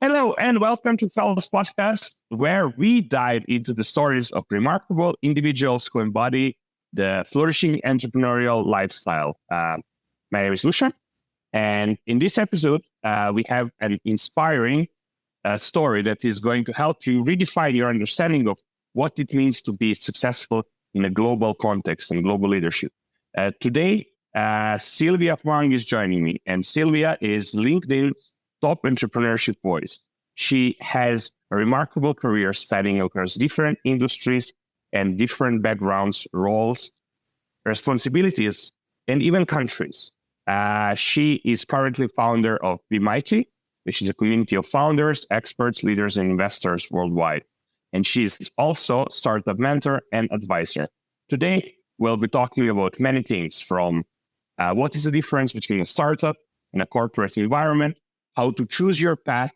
Hello and welcome to Fels podcast, where we dive into the stories of remarkable individuals who embody the flourishing entrepreneurial lifestyle. My name is Lucia, and in this episode, we have an inspiring story that is going to help you redefine your understanding of what it means to be successful in a global context and global leadership. Today, Sylvia Huang is joining me, and Sylvia is LinkedIn's top entrepreneurship voice. She has a remarkable career spanning across different industries and different backgrounds, roles, responsibilities, and even countries. She is currently founder of Be Mighty, which is a community of founders, experts, leaders, and investors worldwide. And she is also startup mentor and advisor. Today, we'll be talking about many things from what is the difference between a startup and a corporate environment, how to choose your path,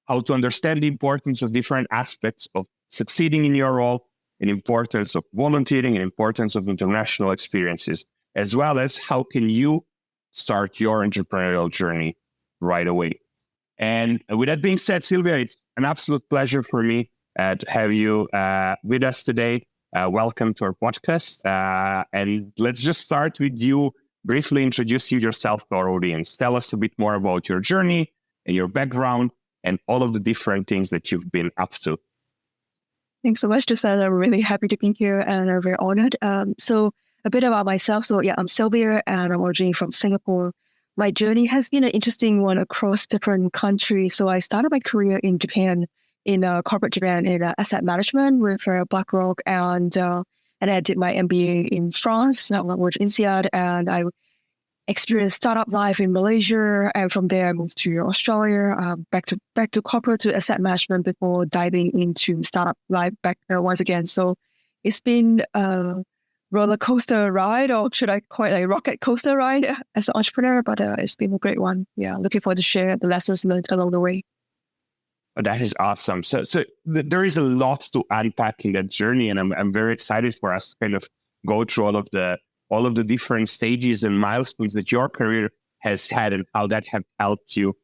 how to understand the importance of different aspects of succeeding in your role, and importance of volunteering and importance of international experiences, as well as how can you start your entrepreneurial journey right away. And with that being said, Sylvia, it's an absolute pleasure for me to have you with us today. Welcome to our podcast. And let's just start with you briefly introducing yourself to our audience. Tell us a bit more about your journey and your background and all of the different things that you've been up to. Thanks so much, Dusan. I'm really happy to be here and I'm very honored. So a bit about myself. So I'm Sylvia and I'm originally from Singapore. My journey has been an interesting one across different countries. So I started my career in Japan, in corporate Japan, in asset management with Blackrock, and I did my MBA in France, language INSEAD, and I experienced startup life in Malaysia, and from there I moved to Australia, back to corporate, to asset management before diving into startup life back once again. So it's been a roller coaster ride, or should I call it a rocket coaster ride as an entrepreneur? But it's been a great one. Yeah, looking forward to share the lessons learned along the way. Oh, that is awesome. So there is a lot to unpack in that journey, and I'm very excited for us to kind of go through all of the different stages and milestones that your career has had and how that have helped you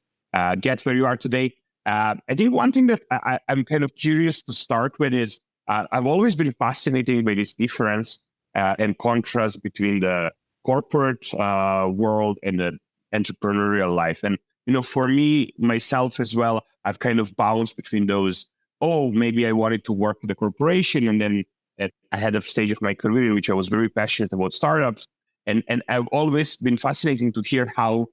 get where you are today. I think one thing that I'm kind of curious to start with is I've always been fascinated by this difference and contrast between the corporate world and the entrepreneurial life. And, for me, myself as well, I've kind of bounced between those, maybe I wanted to work with a corporation, and then I had a stage of my career in which I was very passionate about startups. And I've always been fascinating to hear how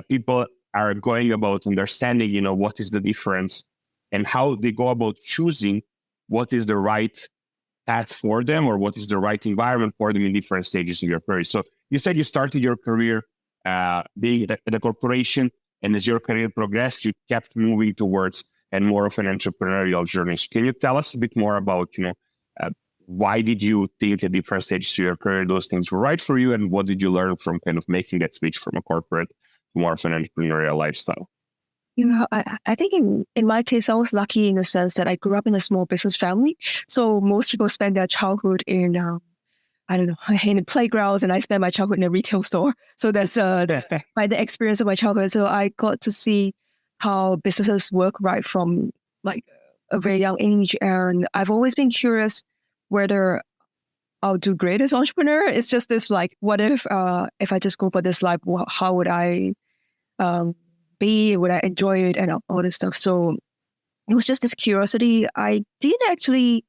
people are going about understanding, what is the difference and how they go about choosing what is the right path for them or what is the right environment for them in different stages of your career. So you said you started your career being at a corporation, and as your career progressed, you kept moving towards and more of an entrepreneurial journey. So can you tell us a bit more about, why did you think at different stages of your career those things were right for you, and what did you learn from kind of making that switch from a corporate to more of an entrepreneurial lifestyle? I think in my case, I was lucky in the sense that I grew up in a small business family. So most people spend their childhood in, in the playgrounds, and I spent my childhood in a retail store. So that's by the experience of my childhood. So I got to see how businesses work right from like a very young age. And I've always been curious whether I'll do great as an entrepreneur. It's just this like, what if I just go for this life, how would I be? Would I enjoy it and all this stuff? So it was just this curiosity. I didn't actually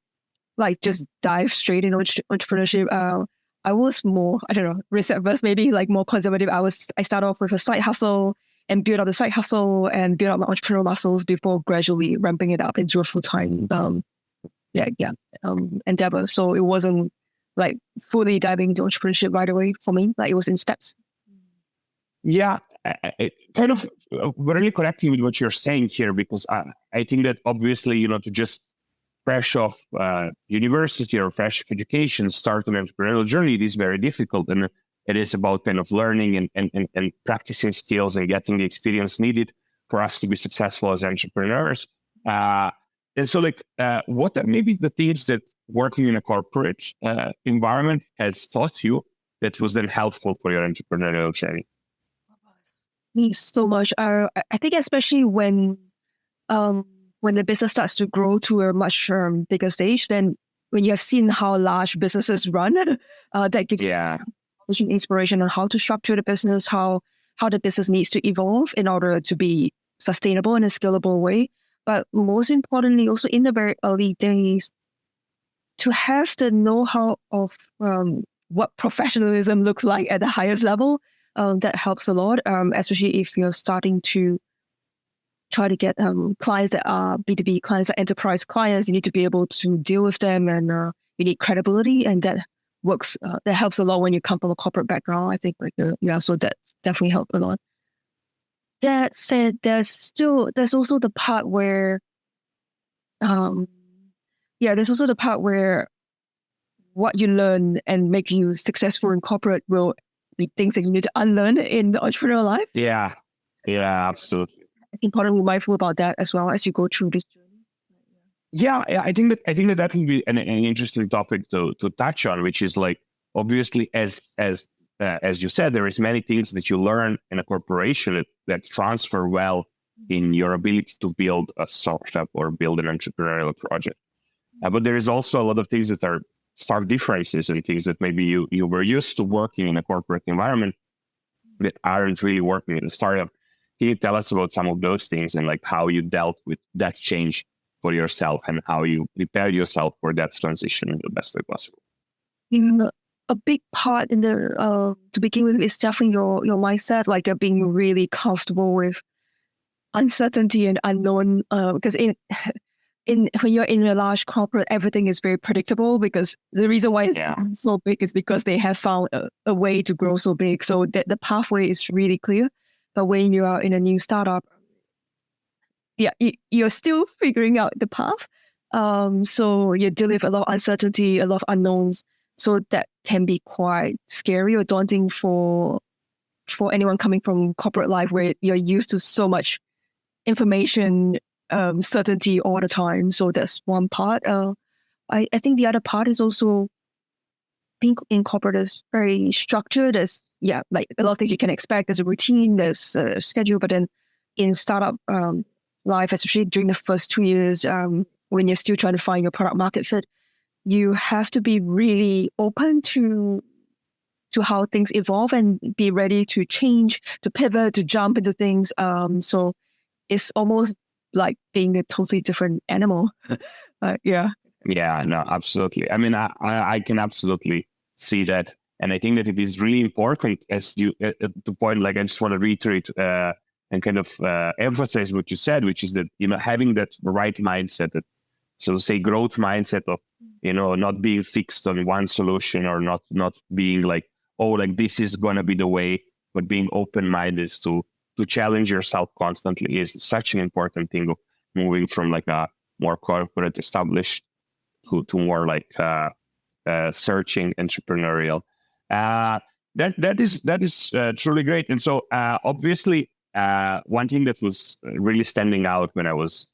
like just dive straight into entrepreneurship. I was more, risk averse, maybe like more conservative. I started off with a side hustle and build up the side hustle and build up my entrepreneurial muscles before gradually ramping it up into a full-time endeavor. So it wasn't like fully diving into entrepreneurship right away for me. Like it was in steps. Yeah, kind of really connecting with what you're saying here, because I think that obviously, to just fresh off university or fresh education, start an entrepreneurial journey, it is very difficult. And it is about kind of learning and practicing skills and getting the experience needed for us to be successful as entrepreneurs. And so what are maybe the things that working in a corporate environment has taught you that was then helpful for your entrepreneurial journey? Me so much. I think especially when when the business starts to grow to a much bigger stage, then when you have seen how large businesses run, that gives you inspiration on how to structure the business, how the business needs to evolve in order to be sustainable in a scalable way. But most importantly, also in the very early days, to have the know-how of what professionalism looks like at the highest level, that helps a lot, especially if you're starting to try to get clients that are B2B clients, that enterprise clients. You need to be able to deal with them, and you need credibility, and that works. That helps a lot when you come from a corporate background. I think so that definitely helped a lot. That said, there's also the part where there's also the part where what you learn and make you successful in corporate will be things that you need to unlearn in the entrepreneurial life. Yeah, absolutely. It's important to be mindful about that as well as you go through this journey. Yeah, I think that will be an interesting topic to touch on, which is like, obviously, as you said, there is many things that you learn in a corporation that transfer well in your ability to build a startup or build an entrepreneurial project. But there is also a lot of things that are stark differences and things that maybe you were used to working in a corporate environment that aren't really working in a startup. Can you tell us about some of those things and like how you dealt with that change for yourself and how you prepared yourself for that transition in the best way possible? A big part in the to begin with is definitely your mindset, like being really comfortable with uncertainty and unknown. Because when you're in a large corporate, everything is very predictable, because the reason why it's so big is because they have found a way to grow so big. So that the pathway is really clear. But when you are in a new startup, you're still figuring out the path. So you're dealing with a lot of uncertainty, a lot of unknowns. So that can be quite scary or daunting for anyone coming from corporate life, where you're used to so much information, certainty all the time. So that's one part. I think the other part is also being in corporate is very structured. There's like a lot of things you can expect. There's a routine, there's a schedule. But then in startup life, especially during the first 2 years, when you're still trying to find your product market fit, you have to be really open to how things evolve and be ready to change, to pivot, to jump into things. So it's almost like being a totally different animal. Yeah, no, absolutely. I mean, I can absolutely see that. And I think that it is really important, as you, at the point, like I just want to reiterate and kind of emphasize what you said, which is that, having that right mindset, that, so to say, growth mindset of, not being fixed on one solution, or not being like, oh, like this is going to be the way, but being open-minded to challenge yourself constantly is such an important thing of moving from like a more corporate established to more like searching entrepreneurial. That is truly great. And so obviously one thing that was really standing out when I was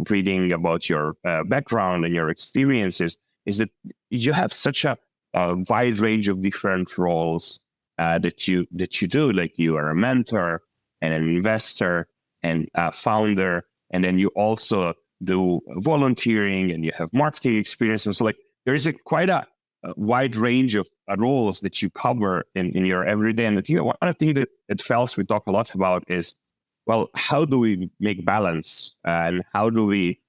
reading about your background and your experiences is that you have such a wide range of different roles that you do. Like, you are a mentor and an investor and a founder, and then you also do volunteering and you have marketing experience. And so like there is quite a wide range of roles that you cover in your everyday. And I think one of the things that at Fels we talk a lot about is, well, how do we make balance and how do we,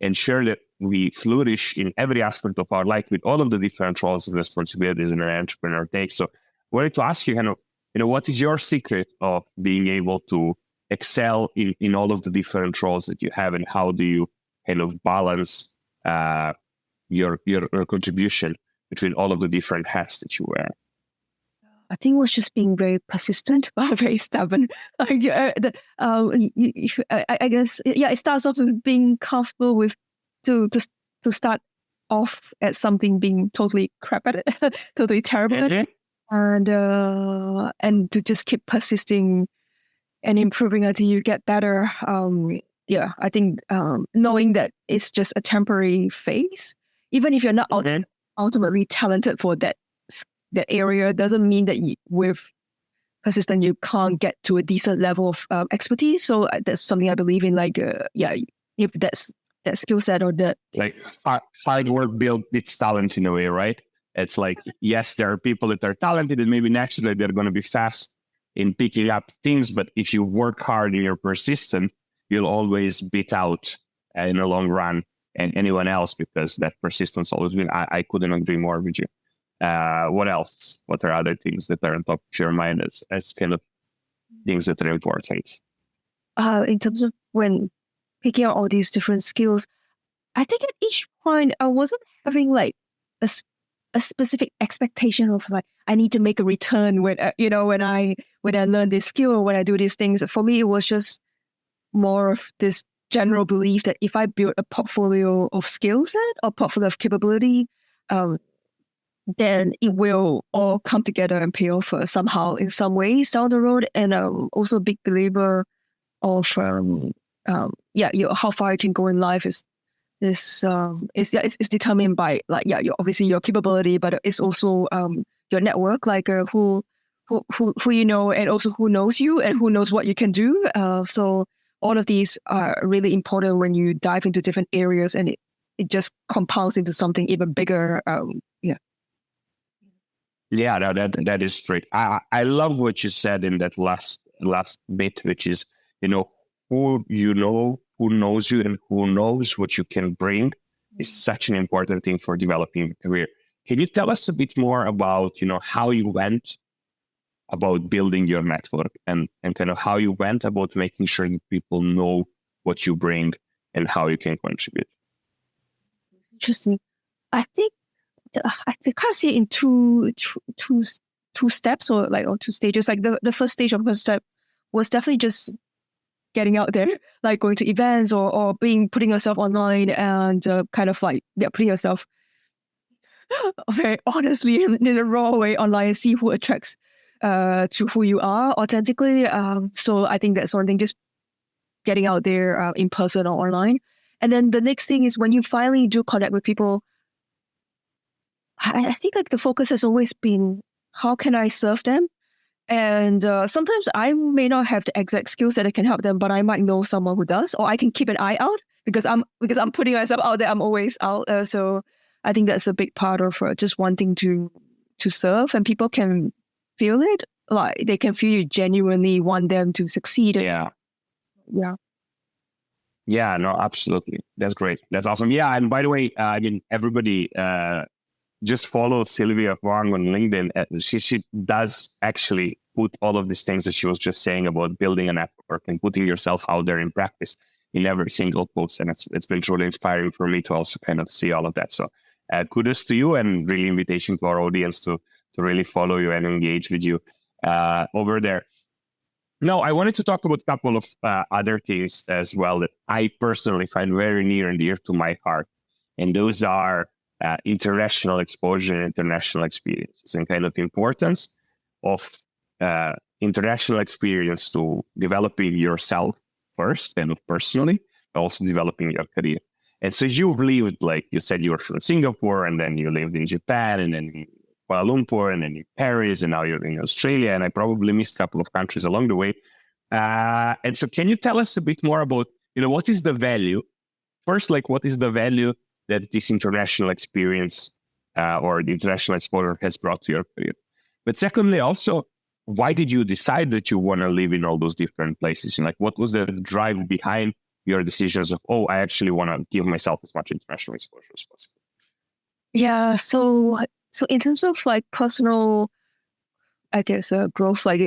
ensure that we flourish in every aspect of our life with all of the different roles and responsibilities an entrepreneur takes. So I wanted to ask you kind of, what is your secret of being able to excel in all of the different roles that you have, and how do you kind of balance your contribution between all of the different hats that you wear? I think it was just being very persistent, but very stubborn. I guess, it starts off with being comfortable with to start off at something being totally crap at it, totally terrible at it, and to just keep persisting and improving until you get better. I think knowing that it's just a temporary phase, even if you're not ultimately talented for that area, doesn't mean that with persistent, you can't get to a decent level of expertise. So that's something I believe in. Like, if that's that skill set or that like hard work builds its talent in a way, right? It's like, yes, there are people that are talented and maybe naturally they're going to be fast in picking up things, but if you work hard and you're persistent, you'll always beat out in the long run and anyone else, because that persistence always wins. I couldn't agree more with you. What else? What are other things that are on top of your mind as kind of things that are important? in terms of when picking out all these different skills, I think at each point I wasn't having like a specific expectation of like I need to make a return when when I learn this skill or when I do these things. For me, it was just more of this general belief that if I build a portfolio of skill set or portfolio of capability, then it will all come together and pay off somehow in some ways down the road. And also a big believer of how far you can go in life is determined by your obviously your capability, but it's also your network, like who you know, and also who knows you and who knows what you can do. So all of these are really important when you dive into different areas, and it just compounds into something even bigger. Yeah, no, that is great. I love what you said in that last bit, which is, who knows you, and who knows what you can bring is such an important thing for developing a career. Can you tell us a bit more about, how you went about building your network and kind of how you went about making sure that people know what you bring and how you can contribute? Interesting. I think I kind of see it in two steps or two stages. Like the first stage of first step was definitely just getting out there, like going to events or putting yourself online and putting yourself very honestly in a raw way online and see who attracts to who you are authentically. So I think that's one thing, just getting out there in person or online. And then the next thing is when you finally do connect with people, I think like the focus has always been, how can I serve them? And sometimes I may not have the exact skills that can help them, but I might know someone who does, or I can keep an eye out because I'm putting myself out there. I'm always out. So I think that's a big part of just wanting to serve, and people can feel it. Like they can feel you genuinely want them to succeed. Yeah. Yeah. Yeah, no, absolutely. That's great. That's awesome. Yeah. And by the way, everybody, just follow Sylvia Huang on LinkedIn. She does actually put all of these things that she was just saying about building a network and putting yourself out there in practice in every single post. And it's been truly inspiring for me to also kind of see all of that. So kudos to you, and really invitation to our audience to really follow you and engage with you over there. Now, I wanted to talk about a couple of other things as well that I personally find very near and dear to my heart. And those are international exposure and international experiences, and kind of importance of international experience to developing yourself first and personally, but also developing your career. And so you lived, like you said, you were from Singapore, and then you lived in Japan, and then Kuala Lumpur, and then in Paris, and now you're in Australia, and I probably missed a couple of countries along the way. And so can you tell us a bit more about, what is the value? First, like, what is the value that this international experience or the international exposure has brought to your career? But secondly, also, why did you decide that you want to live in all those different places? And like, what was the drive behind your decisions of, I actually want to give myself as much international exposure as possible? Yeah. So in terms of like personal, I guess, growth, like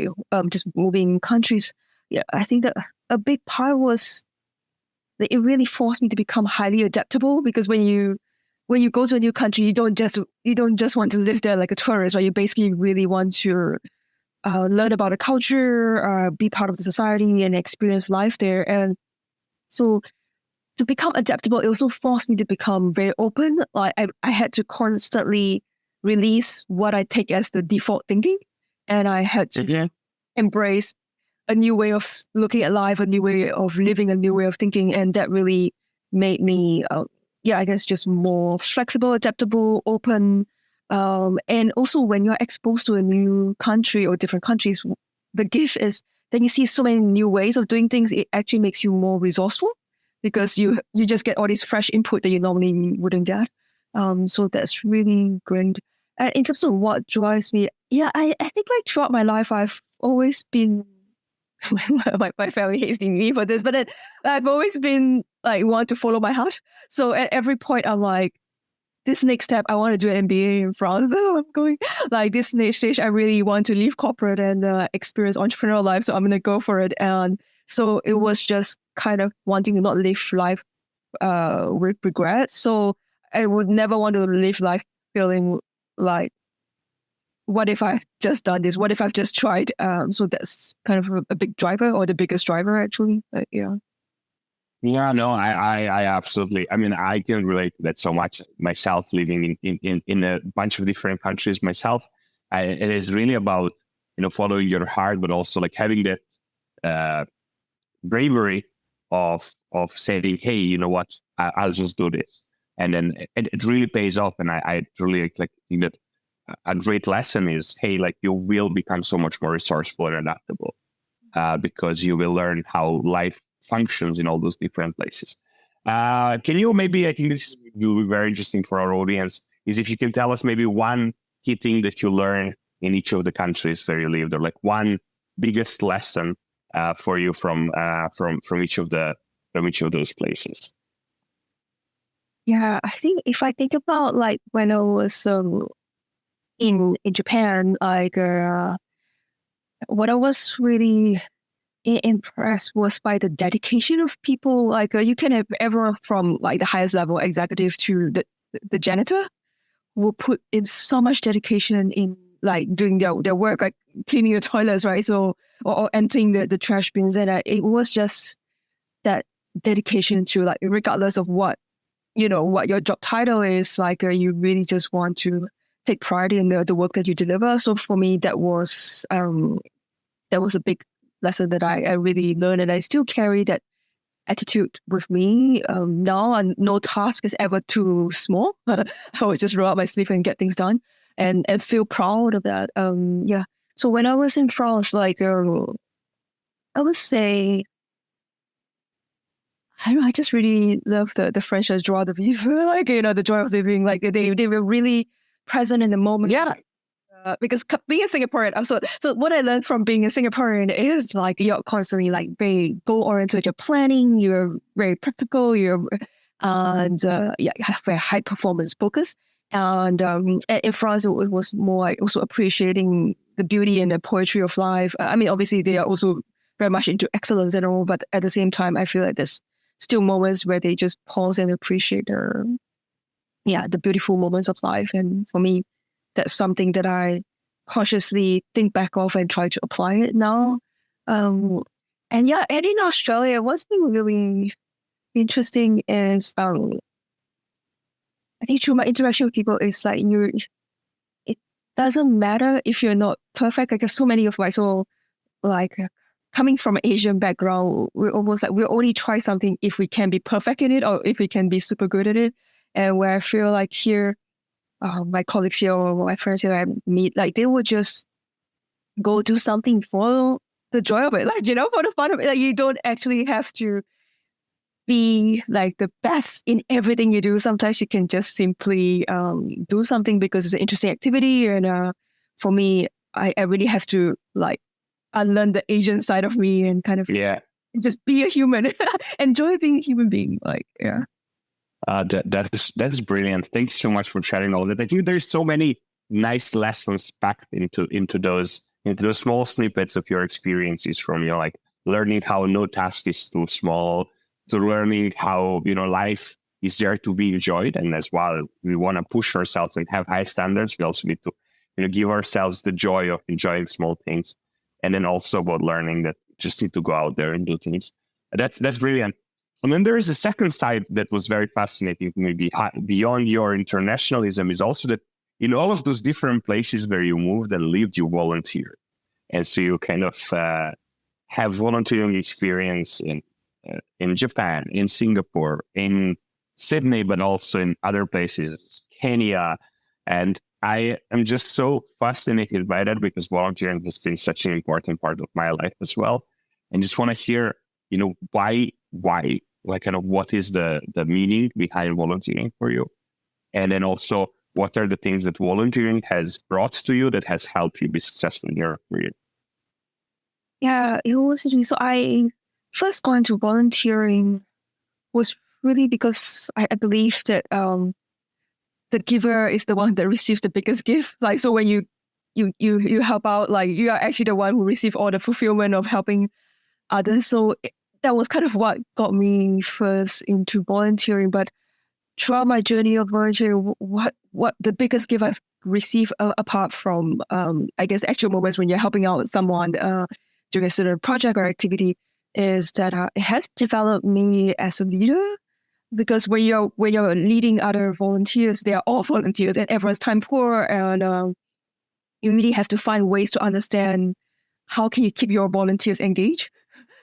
just moving countries, yeah, I think that a big part was that it really forced me to become highly adaptable, because when you go to a new country, you don't just want to live there like a tourist, right? You basically really want to learn about the culture, be part of the society, and experience life there. And so to become adaptable, it also forced me to become very open. Like I had to constantly release what I take as the default thinking, and I had to embrace a new way of looking at life, a new way of living, a new way of thinking. And that really made me, I guess, just more flexible, adaptable, open. And also when you're exposed to a new country or different countries, the gift is then you see so many new ways of doing things. It actually makes you more resourceful because you just get all this fresh input that you normally wouldn't get. So that's really great. And in terms of what drives me, I think like throughout my life, I've always been, my family hates me for this, but then I've always been like want to follow my heart. So at every point, I'm like, this next step, I want to do an MBA in France. I'm going like this next stage. I really want to leave corporate and experience entrepreneurial life. So I'm going to go for it. And so it was just kind of wanting to not live life with regret. So I would never want to live life feeling like, what if I've just done this? What if I've just tried? So that's kind of a big driver, or the biggest driver, actually. Yeah. Yeah, no, I absolutely. I mean, I can relate to that so much myself, living in a bunch of different countries myself. It is really about, following your heart, but also like having that bravery of saying, hey, you know what, I'll just do this. And then it really pays off. And I really think that a great lesson is, hey, like you will become so much more resourceful and adaptable because you will learn how life functions in all those different places. Can you maybe, I think this will be very interesting for our audience, is if you can tell us maybe one key thing that you learn in each of the countries where you lived, or like one biggest lesson for you from each of those places. Yeah, I think if I think about like when I was in Japan, like what I was really impressed was by the dedication of people. Like you can have everyone from like the highest level executive to the janitor will put in so much dedication in like doing their work, like cleaning the toilets, right? So or emptying the trash bins, and it was just that dedication to like regardless of what what your job title is, like you really just want to take pride in the work that you deliver. So for me, that was a big lesson that I really learned, and I still carry that attitude with me now. And no task is ever too small. I always just roll up my sleeve and get things done, and feel proud of that. Yeah. So when I was in France, like I would say, I don't know, I just really love the French joie de vivre, like the joy of living. Like they were really present in the moment. Yeah. Because being a Singaporean, so what I learned from being a Singaporean is like you're constantly like very goal oriented. You're planning. You're very practical. You have very high performance focus. And in France, it was more like also appreciating the beauty and the poetry of life. I mean, obviously they are also very much into excellence and all, but at the same time, I feel like there's still moments where they just pause and appreciate the beautiful moments of life. And for me, that's something that I consciously think back of and try to apply it now. And in Australia, what's been really interesting is I think through my interaction with people, it's like it doesn't matter if you're not perfect. Like so many of coming from an Asian background, we're almost like we'll only try something if we can be perfect in it or if we can be super good at it. And where I feel like here, my colleagues here or my friends here I meet, like they would just go do something for the joy of it, like, for the fun of it. Like you don't actually have to be like the best in everything you do. Sometimes you can just simply do something because it's an interesting activity. And for me, I really have to like unlearn the Asian side of me and kind of just be a human, enjoy being a human being. Like, yeah. That is brilliant. Thanks so much for sharing all that. I think there's so many nice lessons packed into those small snippets of your experiences, from like learning how no task is too small, to learning how life is there to be enjoyed, and as well we want to push ourselves and have high standards. We also need to give ourselves the joy of enjoying small things, and then also about learning that you just need to go out there and do things. That's brilliant. And then there is a second side that was very fascinating to me, beyond your internationalism, is also that in all of those different places where you moved and lived, you volunteered. And so you kind of have volunteering experience in Japan, in Singapore, in Sydney, but also in other places, Kenya. And I am just so fascinated by that because volunteering has been such an important part of my life as well. And just want to hear, why, like kind of what is the meaning behind volunteering for you? And then also, what are the things that volunteering has brought to you that has helped you be successful in your career? Yeah, it was interesting. So I first got into volunteering was really because I believe that the giver is the one that receives the biggest gift. Like, so when you help out, like you are actually the one who receives all the fulfillment of helping others. So that was kind of what got me first into volunteering. But throughout my journey of volunteering, what the biggest gift I've received apart from I guess actual moments when you're helping out someone during a certain project or activity is that it has developed me as a leader. Because when you're leading other volunteers, they are all volunteers and everyone's time poor, and you really have to find ways to understand how can you keep your volunteers engaged.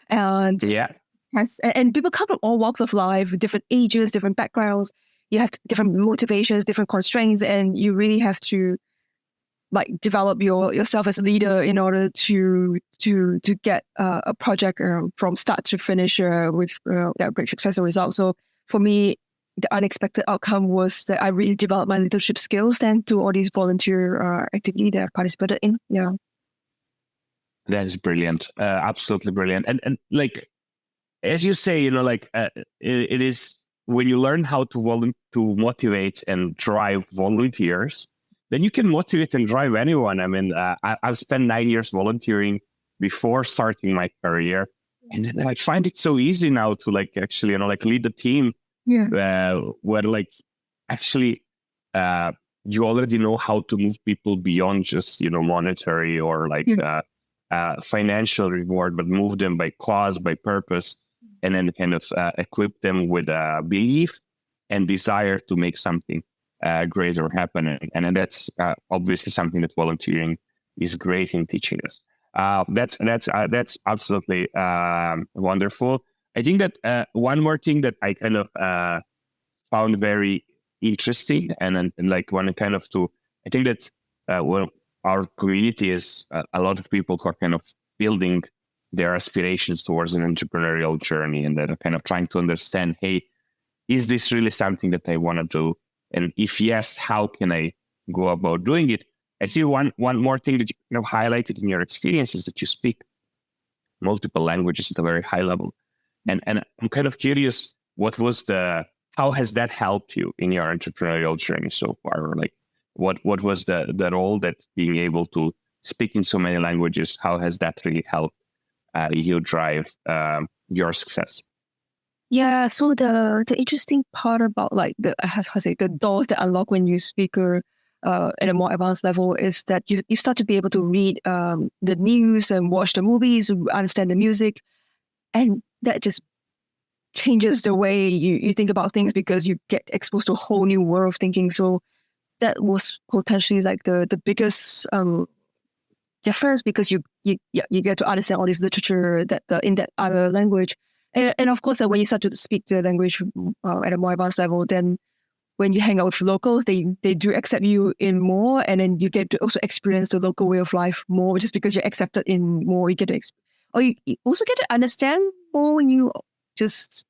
And Yeah. and people come from all walks of life, different ages, different backgrounds. You have different motivations, different constraints, and you really have to like develop yourself as a leader in order to get a project from start to finish with great successful results. So for me, the unexpected outcome was that I really developed my leadership skills then through all these volunteer activity that I participated in. Yeah. That is brilliant. Absolutely brilliant. And like, as you say, it is when you learn how to motivate and drive volunteers, then you can motivate and drive anyone. I mean, I've spent 9 years volunteering before starting my career. And then I find it so easy now to like actually, lead the team. Yeah. Where like actually you already know how to move people beyond just, monetary or like financial reward, but move them by cause, by purpose, and then kind of equip them with belief and desire to make something greater happen. And that's obviously something that volunteering is great in teaching us. That's absolutely wonderful. I think that one more thing that I kind of found very interesting and like one kind of to, I think that well, our community is a lot of people who are kind of building their aspirations towards an entrepreneurial journey, and they're kind of trying to understand, hey, is this really something that I want to do? And if yes, how can I go about doing it? I see one more thing that you kind of highlighted in your experience is that you speak multiple languages at a very high level. And I'm kind of curious, how has that helped you in your entrepreneurial journey so far? Or like, what was the role that being able to speak in so many languages, how has that really helped you drive your success? Yeah, so the interesting part about like the doors that unlock when you speak at a more advanced level is that you start to be able to read the news and watch the movies, understand the music, and that just changes the way you think about things because you get exposed to a whole new world of thinking. So that was potentially like the biggest difference because you get to understand all this literature that in that other language. And of course, when you start to speak the language at a more advanced level, then when you hang out with locals, they do accept you in more, and then you get to also experience the local way of life more, just because you're accepted in more. You get to, or you also get to understand more when you just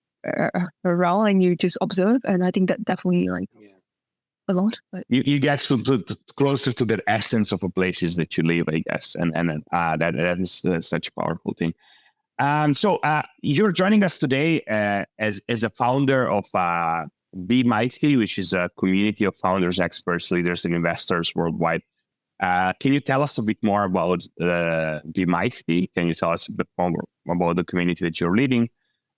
around and you just observe. And I think that definitely a lot. But you get to closer to the essence of the places that you live, I guess, and that is such a powerful thing. So you're joining us today as a founder of Be Mighty, which is a community of founders, experts, leaders, and investors worldwide. Can you tell us a bit more about Be Mighty? Can you tell us a bit more about the community that you're leading?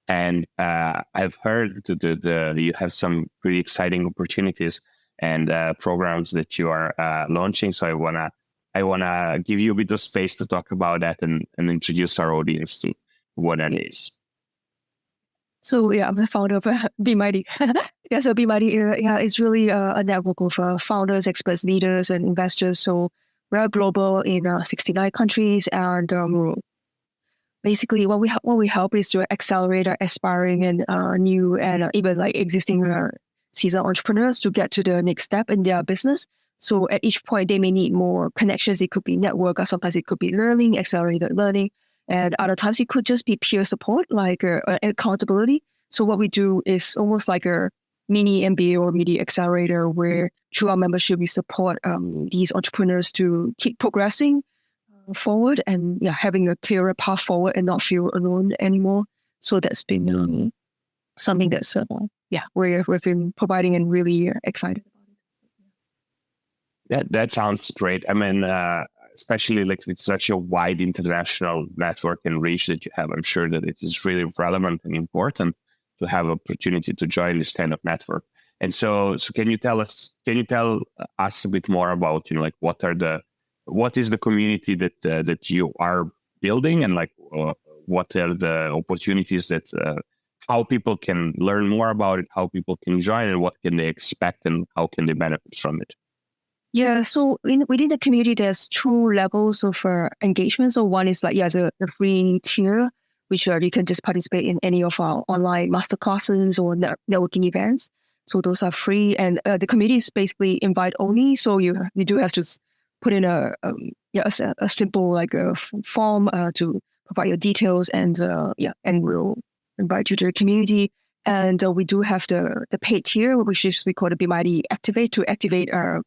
And I've heard that you have some pretty exciting opportunities and programs that you are launching. So I wanna give you a bit of space to talk about that and introduce our audience to what that is. So I'm the founder of Be Mighty. So Be Mighty, is really a network of founders, experts, leaders, and investors. So we're global in 69 countries, and basically what we help is to accelerate our aspiring and new and even like existing seasoned entrepreneurs to get to the next step in their business. So at each point, they may need more connections. It could be network, or sometimes it could be learning, accelerated learning. And other times it could just be peer support, like accountability. So what we do is almost like a mini MBA or mini accelerator where through our membership, we support these entrepreneurs to keep progressing forward and having a clearer path forward and not feel alone anymore. So that's been something that's, we've been providing and really excited about it. That sounds great. I mean, especially like with such a wide international network and reach that you have, I'm sure that it is really relevant and important to have opportunity to join this kind of network. And so can you tell us a bit more about, like what is the community that you are building, and like what are the opportunities that how people can learn more about it, how people can join, and what can they expect, and how can they benefit from it? Yeah, so within the community, there's two levels of engagement. So one is like, the free tier, which you can just participate in any of our online masterclasses or networking events. So those are free, and the community is basically invite only. So you do have to put in a simple like a form to provide your details, and we'll invite you to the community. And we do have the paid tier, which is we call the Be Mighty Activate, to activate our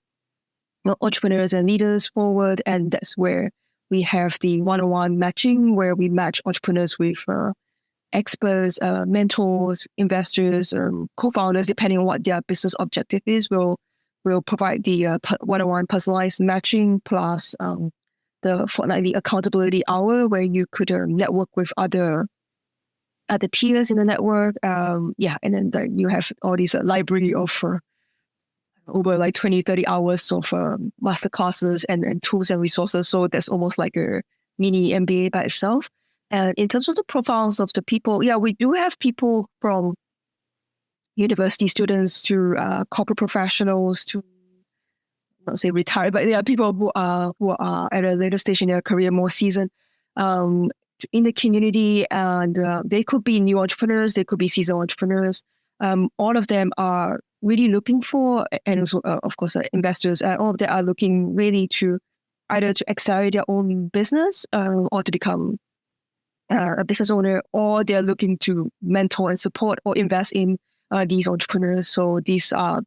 entrepreneurs and leaders forward. And that's where we have the one-on-one matching, where we match entrepreneurs with experts, mentors, investors, co-founders, depending on what their business objective is. We'll provide the one-on-one personalized matching plus the fortnightly accountability hour, where you could network with other peers in the network. And then you have all these library of over like 20, 30 hours of masterclasses and tools and resources. So that's almost like a mini MBA by itself. And in terms of the profiles of the people, we do have people from university students to corporate professionals to, not say retired, but there are people who are at a later stage in their career, more seasoned in the community. And they could be new entrepreneurs, they could be seasoned entrepreneurs. All of them are really looking for, and also, of course, investors, all of them are looking really to either to accelerate their own business or to become a business owner, or they're looking to mentor and support or invest in these entrepreneurs. So these are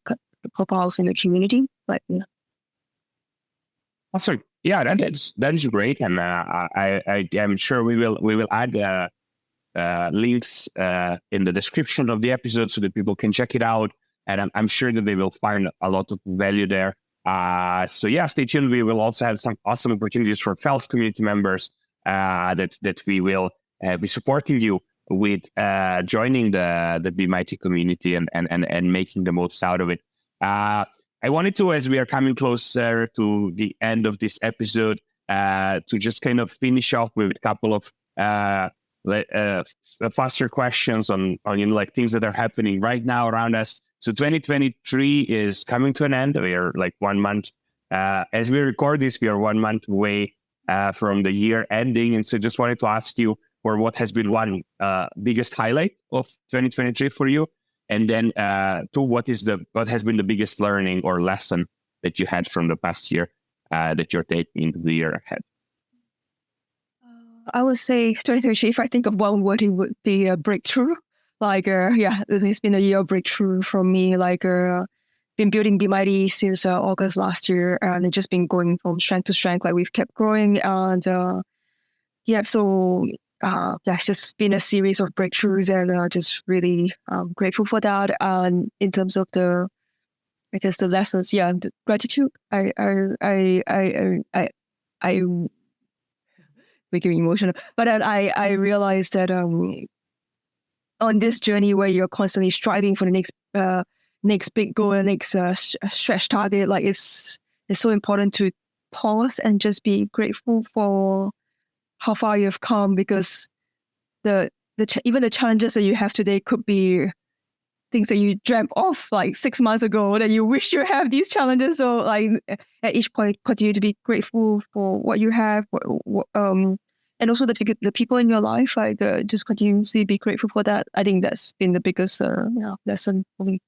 profiles in the community. But Awesome. Yeah, that is great, and I am sure we will add links in the description of the episode so that people can check it out. And I'm sure that they will find a lot of value there. Stay tuned. We will also have some awesome opportunities for Fels community members that we will be supporting you with joining the Be Mighty community and making the most out of it. I wanted to, as we are coming closer to the end of this episode, to just kind of finish off with a couple of faster questions on like things that are happening right now around us. So 2023 is coming to an end. We are like 1 month. As we record this, we are 1 month away from the year ending. And so just wanted to ask you for what has been one biggest highlight of 2023 for you. And then two, what has been the biggest learning or lesson that you had from the past year that you're taking into the year ahead? I would say 2023, if I think of one word, it would be a breakthrough. Like, it's been a year of breakthrough for me. Like, been building Be Mighty since August last year, and it's just been going from strength to strength. Like, we've kept growing, and it's just been a series of breakthroughs, and just really grateful for that. And in terms of the lessons, the gratitude. I making me emotional, but then I realized that on this journey where you're constantly striving for the next big goal and next stretch target, like it's so important to pause and just be grateful for how far you've come, because even the challenges that you have today could be things that you dreamt of like 6 months ago that you wish you have these challenges. So like at each point, continue to be grateful for what you have, and also the people in your life, like just continuously be grateful for that. I think that's been the biggest lesson for me.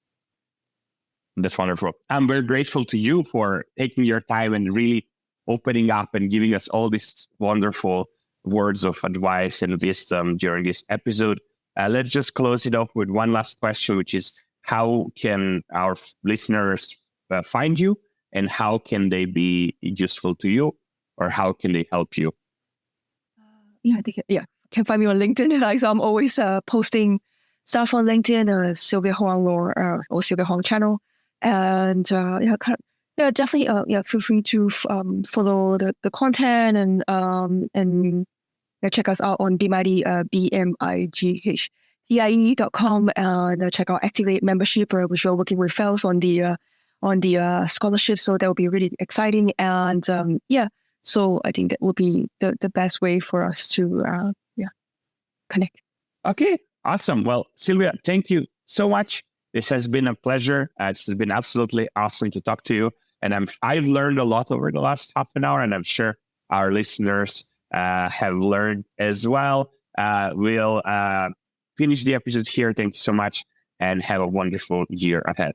That's wonderful. I'm very grateful to you for taking your time and really opening up and giving us all these wonderful words of advice and wisdom during this episode. Let's just close it off with one last question, which is how can our listeners find you, and how can they be useful to you, or how can they help you? I think, can find me on LinkedIn. Like, so I'm always posting stuff on LinkedIn, Sylvia Huang or Sylvia Huang channel. And definitely, feel free to follow the content and check us out on BMIG, BMIGHTIE.com, and check out Activate membership, which we're working with Fels on the scholarship. So that will be really exciting. And so I think that will be the best way for us to connect. Okay, awesome. Well, Sylvia, thank you so much. This has been a pleasure. This has been absolutely awesome to talk to you. And I've learned a lot over the last half an hour, and I'm sure our listeners have learned as well. We'll finish the episode here. Thank you so much, and have a wonderful year ahead.